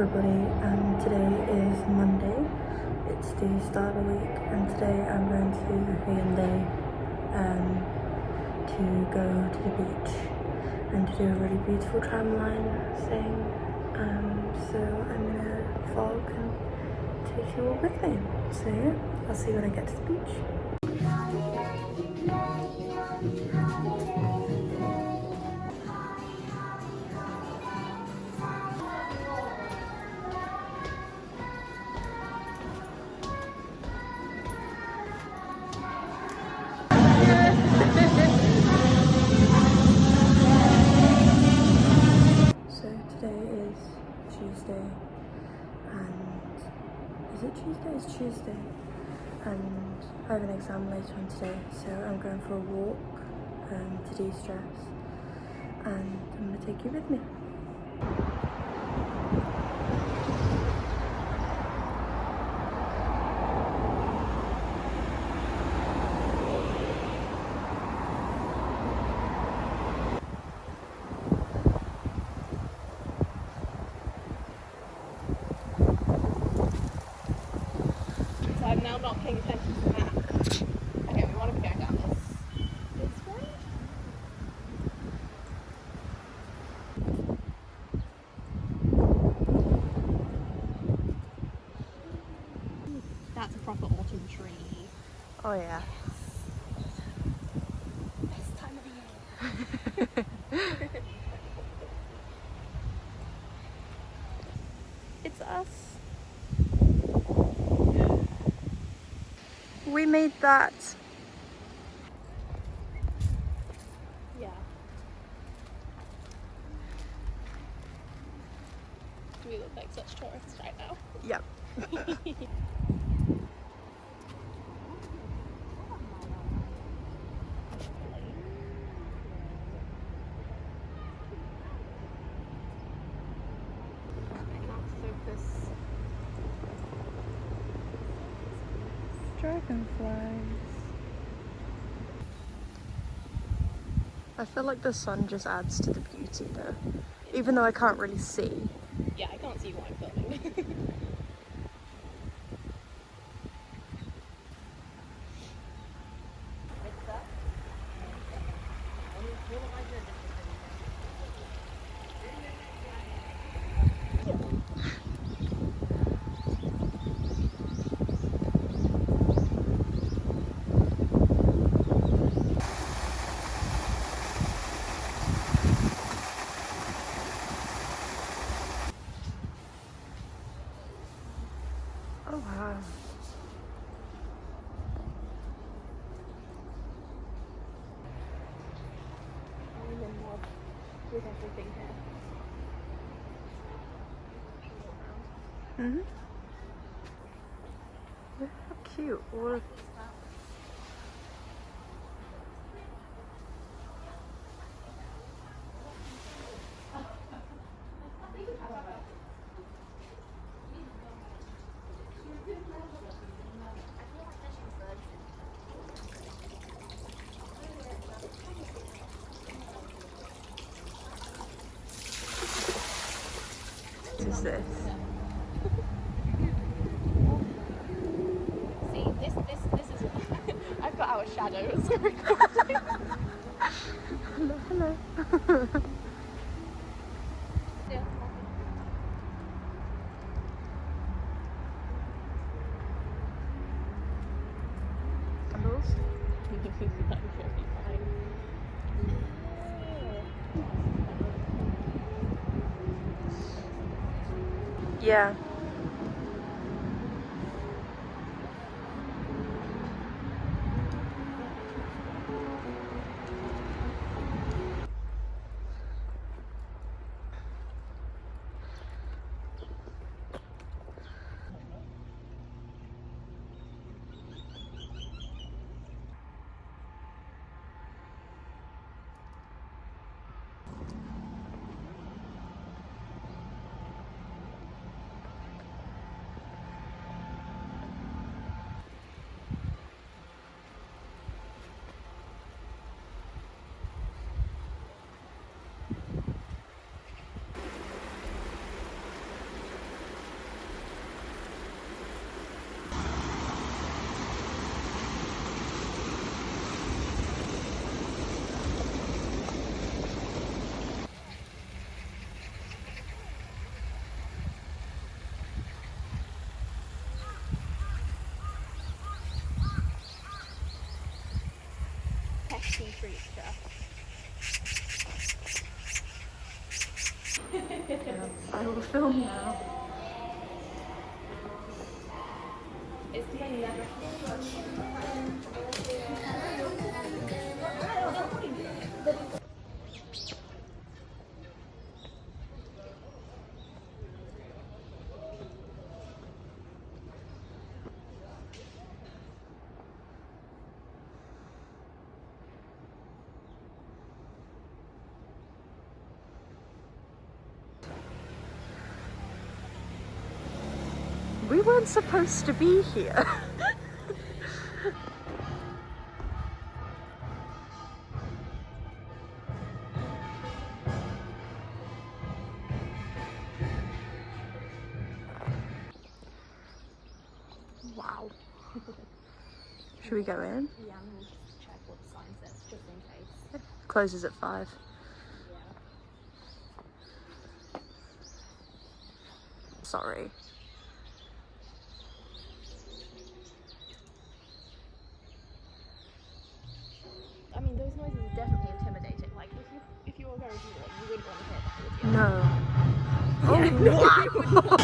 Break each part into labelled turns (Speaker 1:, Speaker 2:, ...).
Speaker 1: everybody, today is Monday. It's the start of the week, and today I'm going to Hyundai to go to the beach and to do a really beautiful tramline thing. So I'm gonna vlog and take you all with me. So yeah, I'll see you when I get to the beach. So today is Tuesday, and is it Tuesday? It's Tuesday, and I have an exam later on today, so I'm going for a walk to de-stress, and I'm going to take you with me.
Speaker 2: I'm now not paying attention to that. Okay, we want to be going down this way. That's a proper autumn tree.
Speaker 1: Oh yeah.
Speaker 2: Best time of the year. It's us.
Speaker 1: We made that.
Speaker 2: Yeah. We look like such tourists right now.
Speaker 1: Yep.
Speaker 2: Focus.
Speaker 1: Dragonflies. I feel like the sun just adds to the beauty though, even though I can't really see.
Speaker 2: Yeah, I can't see what I'm filming.
Speaker 1: Oh wow.
Speaker 2: I'm in love with everything here.
Speaker 1: Mhm. Look how cute. All of what is this?
Speaker 2: See, this is I've got our shadows recording.
Speaker 1: Hello, hello.
Speaker 2: Yeah.
Speaker 1: Candles?
Speaker 2: That should be fine.
Speaker 1: Yeah.
Speaker 2: walking treats, Jeff.
Speaker 1: I will film now.
Speaker 2: It's playing that.
Speaker 1: We weren't supposed to be here. Wow. Should we go in?
Speaker 2: Yeah, I'm gonna just check what the sign says, just in case.
Speaker 1: Closes at 5.
Speaker 2: Yeah.
Speaker 1: Sorry.
Speaker 2: I mean, those noises are definitely intimidating. Like, if you were very good, you wouldn't want to hear that, would you?
Speaker 1: No. Oh, wow.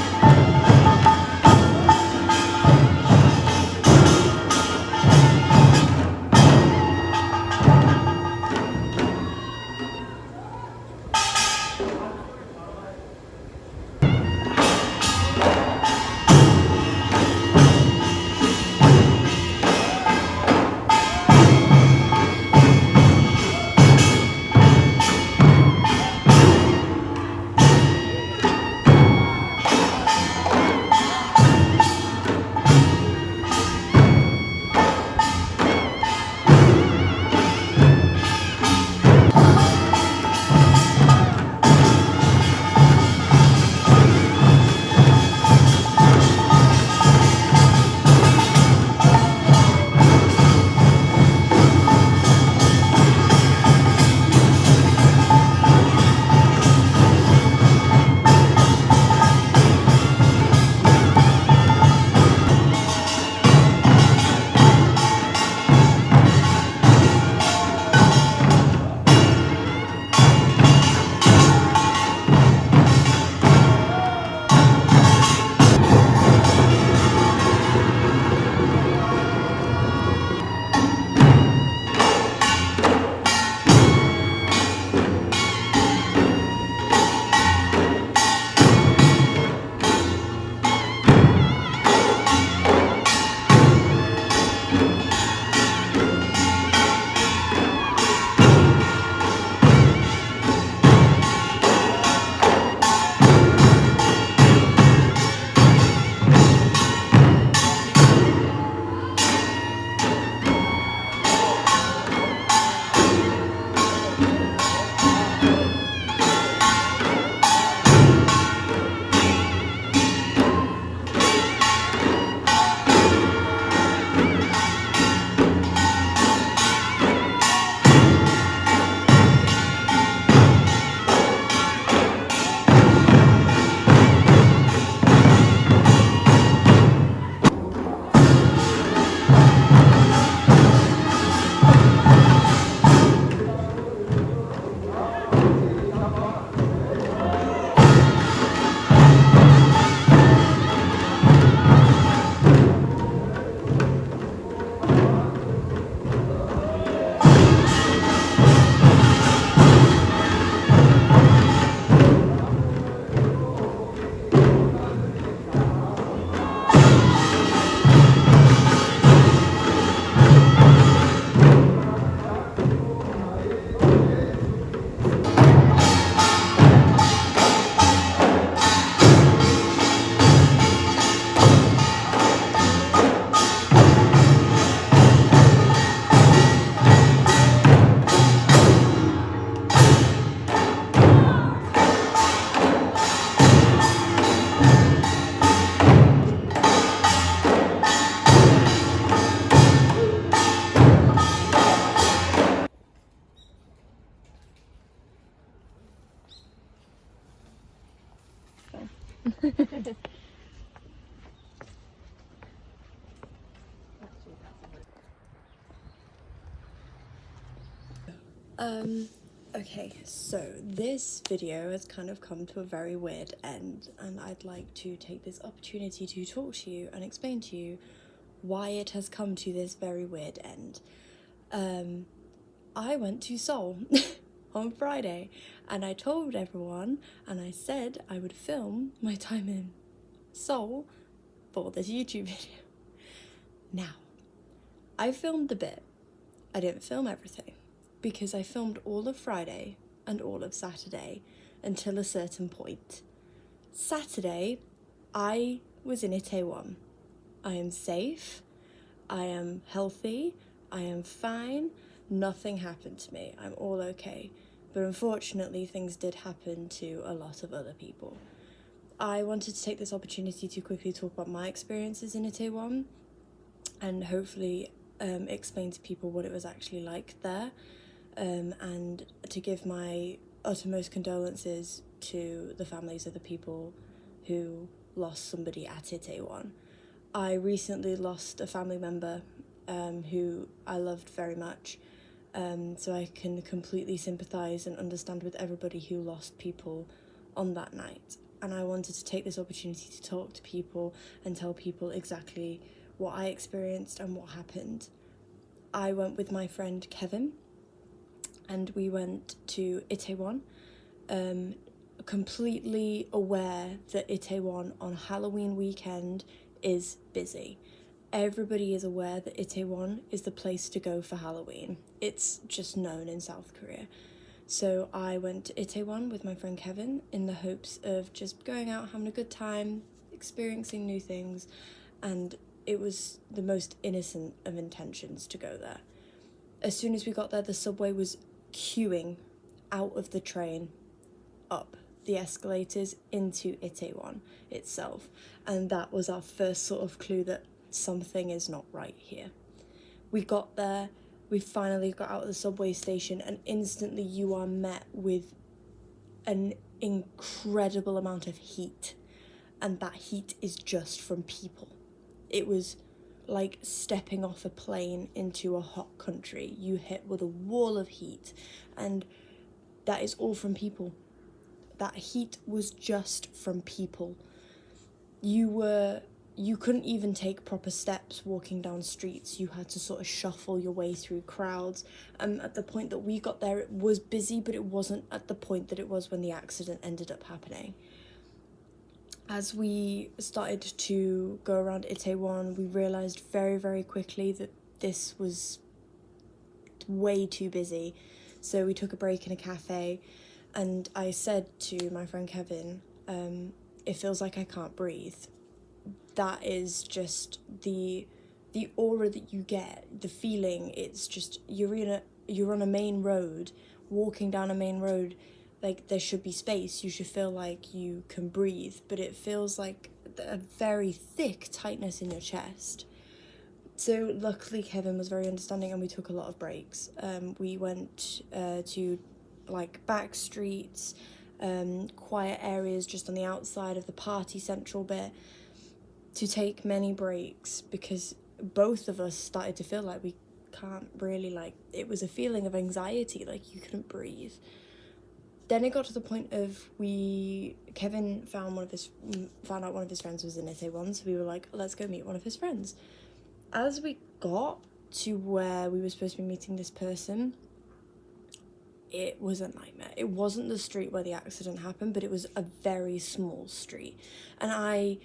Speaker 1: Okay, so this video has kind of come to a very weird end, and I'd like to take this opportunity to talk to you and explain to you why it has come to this very weird end. I went to Seoul on Friday, and I told everyone, and I said I would film my time in Seoul for this YouTube video. Now, I filmed a bit. I didn't film everything, because I filmed all of Friday and all of Saturday until a certain point. Saturday, I was in Itaewon. I am safe, I am healthy, I am fine, nothing happened to me, I'm all okay. But unfortunately, things did happen to a lot of other people. I wanted to take this opportunity to quickly talk about my experiences in Itaewon and hopefully explain to people what it was actually like there, and to give my uttermost condolences to the families of the people who lost somebody at Itaewon. I recently lost a family member who I loved very much, so I can completely sympathise and understand with everybody who lost people on that night. And I wanted to take this opportunity to talk to people and tell people exactly what I experienced and what happened. I went with my friend Kevin, and we went to Itaewon, completely aware that Itaewon on Halloween weekend is busy. Everybody is aware that Itaewon is the place to go for Halloween. It's just known in South Korea. So I went to Itaewon with my friend Kevin in the hopes of just going out, having a good time, experiencing new things, and it was the most innocent of intentions to go there. As soon as we got there, the subway was queuing out of the train up the escalators into Itaewon itself, and that was our first sort of clue that something is not right here. We got there, we finally got out of the subway station, and instantly you are met with an incredible amount of heat, and that heat is just from people. It was like stepping off a plane into a hot country. You hit with a wall of heat, and that is all from people. That heat was just from people. You couldn't even take proper steps walking down streets. You had to sort of shuffle your way through crowds. At the point that we got there, it was busy, but it wasn't at the point that it was when the accident ended up happening. As we started to go around Itaewon, we realised very, very quickly that this was way too busy. So we took a break in a cafe, and I said to my friend Kevin, it feels like I can't breathe. That is just the aura that you get, the feeling. It's just you're on a main road, walking down a main road. Like, there should be space, you should feel like you can breathe, but it feels like a very thick tightness in your chest. So luckily Kevin was very understanding, and we took a lot of breaks. We went to like back streets, quiet areas just on the outside of the party central bit, to take many breaks, because both of us started to feel like we can't really, like, it was a feeling of anxiety, like you couldn't breathe. Then it got to the point of Kevin found out one of his friends was in Itaewon, so we were like, let's go meet one of his friends. As we got to where we were supposed to be meeting this person, it was a nightmare. It wasn't the street where the accident happened, but it was a very small street. And I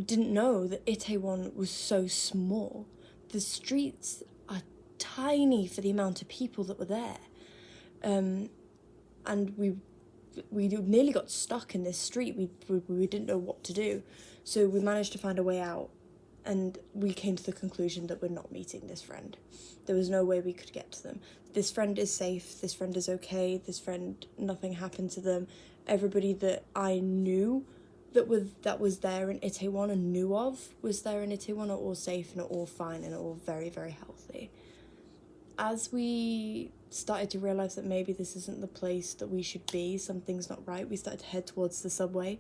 Speaker 1: didn't know that Itaewon was so small. The streets are tiny for the amount of people that were there. And we nearly got stuck in this street. We didn't know what to do. So we managed to find a way out, and we came to the conclusion that we're not meeting this friend. There was no way we could get to them. This friend is safe, this friend is okay, this friend, nothing happened to them. Everybody that I knew that was there in Itaewon and knew of was there in Itaewon are all safe and are all fine and are all very, very healthy. As we started to realise that maybe this isn't the place that we should be, something's not right, we started to head towards the subway.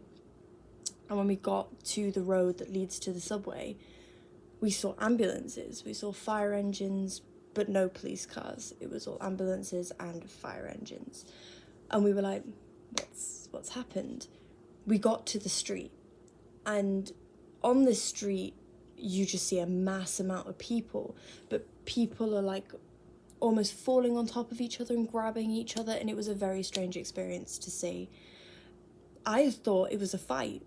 Speaker 1: And when we got to the road that leads to the subway, we saw ambulances, we saw fire engines, but no police cars. It was all ambulances and fire engines. And we were like, what's happened? We got to the street, and on this street you just see a mass amount of people, but people are like almost falling on top of each other and grabbing each other, and it was a very strange experience to see. I thought it was a fight.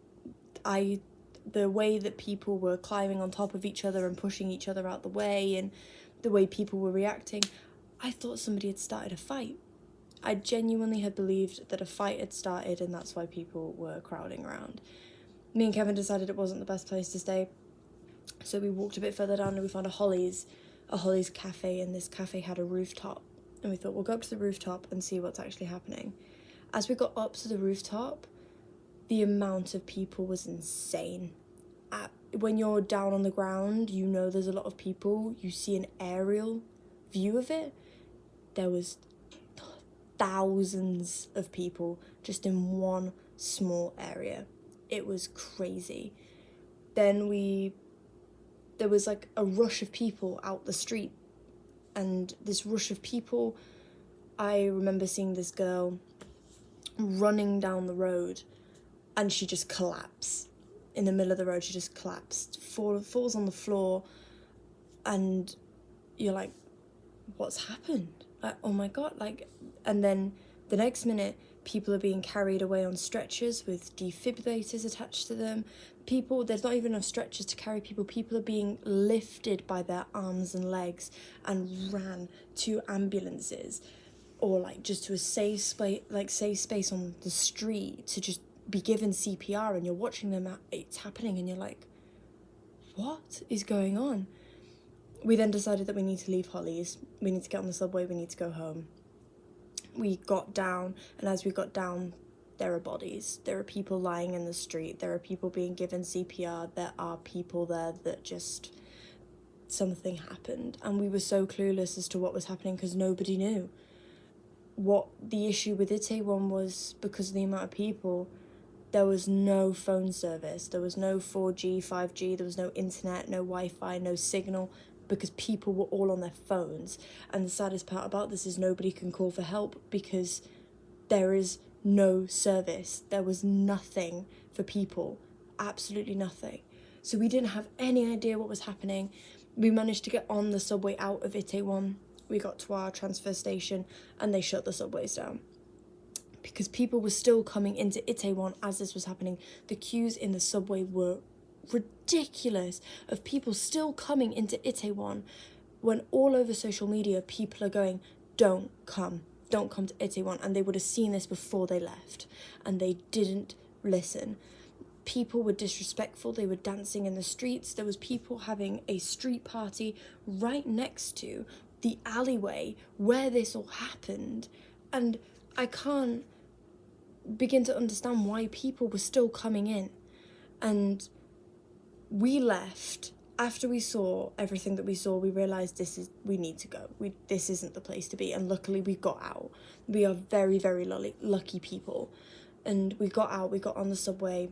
Speaker 1: The way that people were climbing on top of each other and pushing each other out the way, and the way people were reacting, I thought somebody had started a fight. I genuinely had believed that a fight had started, and that's why people were crowding around. Me and Kevin decided it wasn't the best place to stay, so we walked a bit further down and we found a Holly's cafe, and this cafe had a rooftop, and we thought we'll go up to the rooftop and see what's actually happening. As we got up to the rooftop, the amount of people was insane. When you're down on the ground, you know there's a lot of people. You see an aerial view of it. There was thousands of people just in one small area. It was crazy. Then there was like a rush of people out the street, and this rush of people, I remember seeing this girl running down the road, and she just collapsed in the middle of the road. She just collapsed, falls on the floor, and you're like, what's happened? Like, oh my god. Like, and then the next minute, people are being carried away on stretchers with defibrillators attached to them. There's not even enough stretchers to carry people. People are being lifted by their arms and legs and ran to ambulances, or like just to a safe space on the street to just be given CPR, and you're watching them, it's happening, and you're like, what is going on? We then decided that we need to leave Holly's. We need to get on the subway. We need to go home. We got down, and as we got down, there are bodies. There are people lying in the street. There are people being given CPR. There are people there that just, something happened. And we were so clueless as to what was happening because nobody knew. What the issue with Itaewon was, because of the amount of people, there was no phone service. There was no 4G, 5G. There was no internet, no Wi-Fi, no signal, because people were all on their phones. And the saddest part about this is nobody can call for help because there is no service. There was nothing for people, absolutely nothing. So we didn't have any idea what was happening. We managed to get on the subway out of Itaewon. We got to our transfer station and they shut the subways down because people were still coming into Itaewon as this was happening. The queues in the subway were ridiculous, of people still coming into Itaewon, when all over social media people are going, don't come to Itaewon, and they would have seen this before they left, and they didn't listen. People were disrespectful. They were dancing in the streets. There was people having a street party right next to the alleyway where this all happened, and I can't begin to understand why people were still coming in. And we left after we saw everything that we saw. We realized we need to go. This isn't the place to be. And luckily we got out. We are very, very lucky people. And we got out. We got on the subway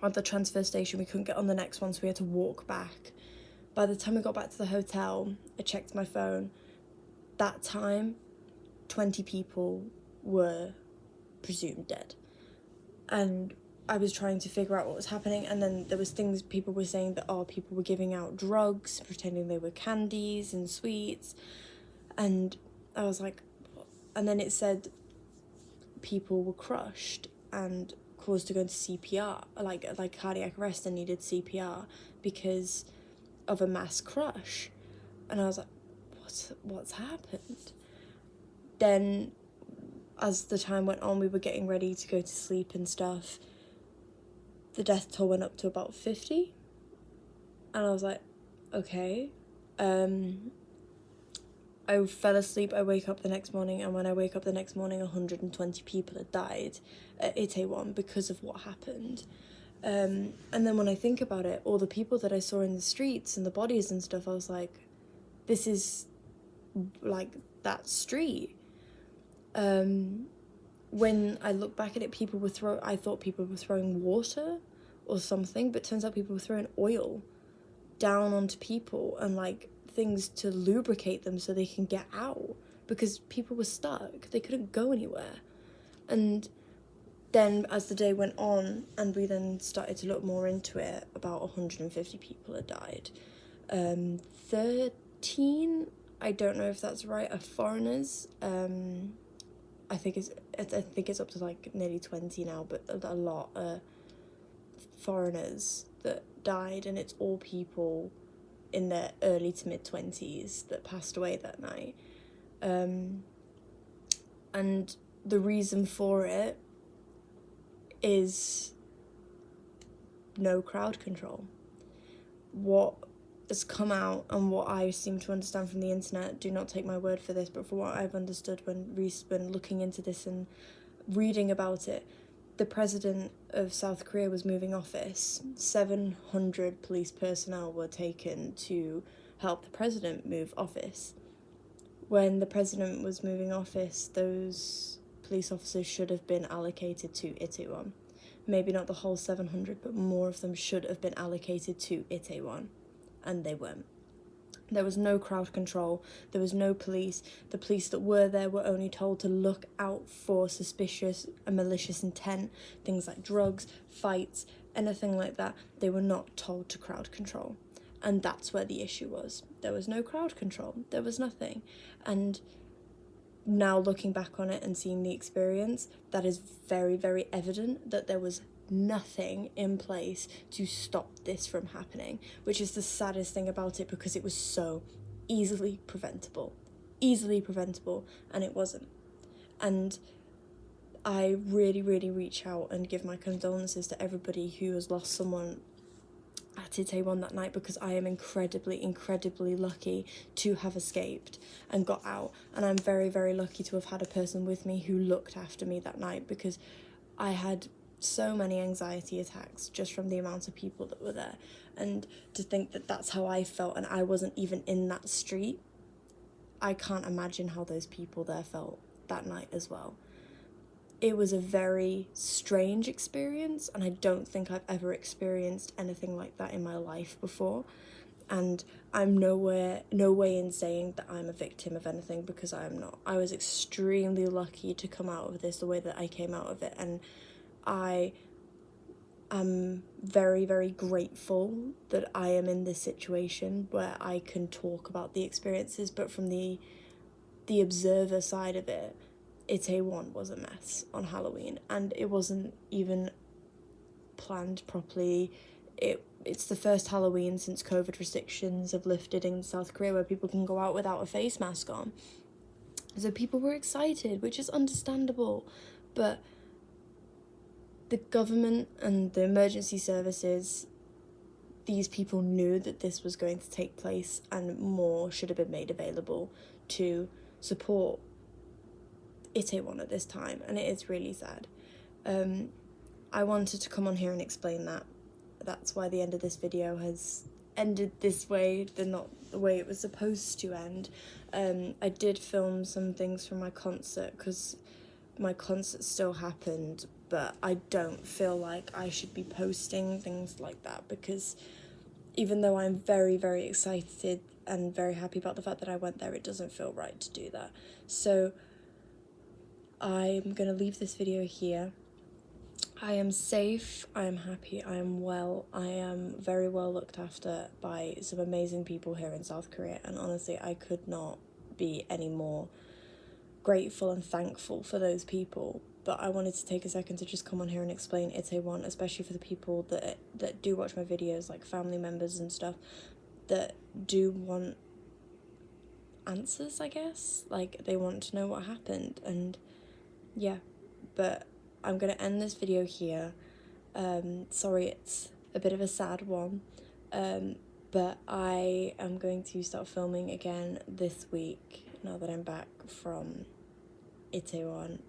Speaker 1: at the transfer station. We couldn't get on the next one, so we had to walk back. By the time we got back to the hotel, I checked my phone. That time, 20 people were presumed dead. And I was trying to figure out what was happening, and then there was things people were saying that people were giving out drugs, pretending they were candies and sweets, and I was like, and then it said people were crushed and caused to go into CPR, like cardiac arrest, and needed CPR because of a mass crush. And I was like, what's happened? Then as the time went on, we were getting ready to go to sleep and stuff. The death toll went up to about 50. And I was like, okay. I fell asleep, I wake up the next morning, and when I wake up the next morning, 120 people had died at Itaewon because of what happened. And then when I think about it, all the people that I saw in the streets and the bodies and stuff, I was like, this is like that street. When I look back at it, I thought people were throwing water or something, but turns out people were throwing oil down onto people, and like things to lubricate them so they can get out, because people were stuck. They couldn't go anywhere. And then as the day went on and we then started to look more into it, about 150 people had died. 13, I don't know if that's right, are foreigners. I think it's up to like nearly 20 now, but a lot are foreigners that died, and it's all people in their early to mid 20s that passed away that night. And the reason for it is no crowd control. What has come out and what I seem to understand from the internet, do not take my word for this, but from what I've understood when looking into this and reading about it, the president of South Korea was moving office. 700 police personnel were taken to help the president move office. When the president was moving office, those police officers should have been allocated to Itaewon. Maybe not the whole 700, but more of them should have been allocated to Itaewon, and they weren't. There was no crowd control, there was no police. The police that were there were only told to look out for suspicious and malicious intent, things like drugs, fights, anything like that. They were not told to crowd control. And that's where the issue was. There was no crowd control, there was nothing. And now looking back on it and seeing the experience, that is very, very evident that there was nothing in place to stop this from happening, which is the saddest thing about it, because it was so easily preventable, and it wasn't. And I really, really reach out and give my condolences to everybody who has lost someone at Itaewon that night, because I am incredibly, incredibly lucky to have escaped and got out, and I'm very, very lucky to have had a person with me who looked after me that night, because I had so many anxiety attacks just from the amount of people that were there. And to think that that's how I felt and I wasn't even in that street, I can't imagine how those people there felt that night as well. It was a very strange experience, and I don't think I've ever experienced anything like that in my life before. And I'm no way in saying that I'm a victim of anything, because I am not. I was extremely lucky to come out of this the way that I came out of it, and I am very, very grateful that I am in this situation where I can talk about the experiences. But from the observer side of it, Itaewon was a mess on Halloween, and it wasn't even planned properly. It's the first Halloween since COVID restrictions have lifted in South Korea where people can go out without a face mask on. So people were excited, which is understandable, but the government and the emergency services, these people knew that this was going to take place, and more should have been made available to support Itaewon at this time, and it is really sad. I wanted to come on here and explain that. That's why the end of this video has ended this way, not the way it was supposed to end. I did film some things from my concert, because my concert still happened, but I don't feel like I should be posting things like that, because even though I'm very, very excited and very happy about the fact that I went there, it doesn't feel right to do that. So I'm going to leave this video here. I am safe, I am happy, I am well, I am very well looked after by some amazing people here in South Korea, and honestly I could not be any more grateful and thankful for those people. But I wanted to take a second to just come on here and explain Itaewon, especially for the people that do watch my videos, like family members and stuff, that do want answers, I guess. Like, they want to know what happened, and yeah. But I'm going to end this video here. Sorry, it's a bit of a sad one, but I am going to start filming again this week, now that I'm back from Itaewon,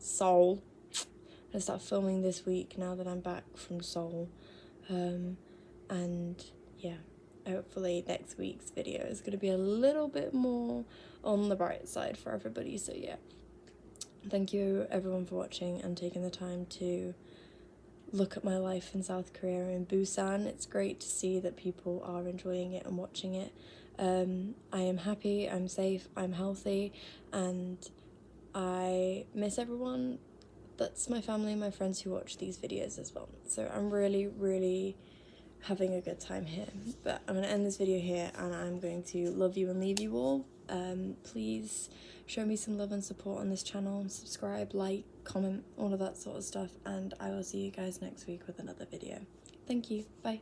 Speaker 1: Seoul. I'm going to start filming this week now that I'm back from Seoul, and yeah, hopefully next week's video is going to be a little bit more on the bright side for everybody. So yeah, thank you everyone for watching and taking the time to look at my life in South Korea, in Busan. It's great to see that people are enjoying it and watching it. I am happy, I'm safe, I'm healthy, and I miss everyone that's my family and my friends who watch these videos as well. So I'm really having a good time here. But I'm going to end this video here, and I'm going to love you and leave you all. Please show me some love and support on this channel, subscribe, like, comment, all of that sort of stuff, and I will see you guys next week with another video. Thank you, bye.